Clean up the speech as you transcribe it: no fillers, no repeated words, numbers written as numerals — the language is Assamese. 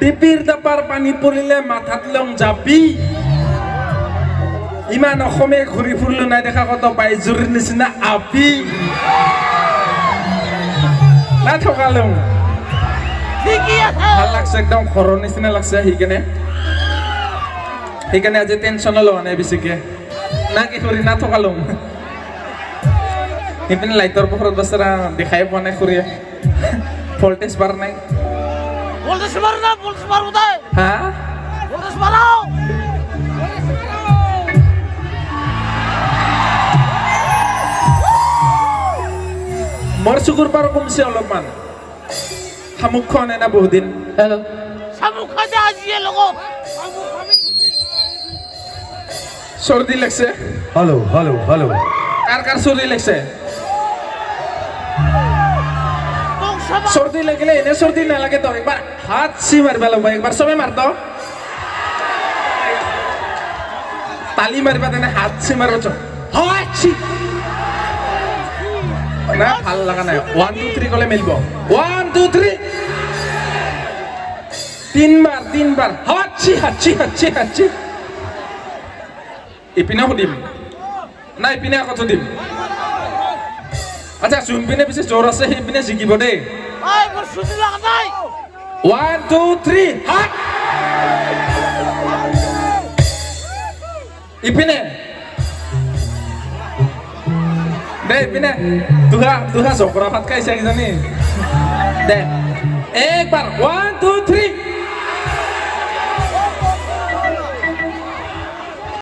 পিপিৰ দাপাৰ পানী পৰিলে মাথাত লং যাবি ইমান অসমে ঘূৰি ফুৰিলো নাই দেখা কত বাইজুৰিৰ নিচিনা আপি না ঠকালো ভাল লাগছে একদম ঘৰৰ নিচিনা লাগছে সেইকাৰণে আজি টেনশ্যন লোৱা নাই বেছিকে না কি কৰি না ঠকালো সেইপিনে লাইটৰ পোহৰত বছৰা দেখাই পোৱা নাই খুৰীয়ে ভল্টেজ বাৰ নাই হা মোৰ চকুৰ পাৰ কমছে অলপমান শামুক খোৱা নাই না বহুদিন চৰ্দি লাগছে हेलो हेलो हेलो কাৰ চৰ্দি লাগছে চৰ্দি লাগিলে এনে চৰ্দি নালাগে তো একবাৰ হাত চি মাৰিব লাগিব একবাৰ চবে মাৰতো তালি মাৰিবা তেনে হাত চি মাৰিব হাত চি না ভাল লাগা নাই 1 2 3 কলে মিলব 1 2 3 তিনবাৰ হাচি হাচি হাচি হাচি ইপিনে সুধিম না ইপিনে আকৌ সুধিম আচ্ছা যোনপিনে পিছে জোৰ আছে সেইপিনে জিকিব দেই 1 2 3 হাত ইপিনে deh pindah tuha sokra fat kai saya gini deh ekbar 1 2 3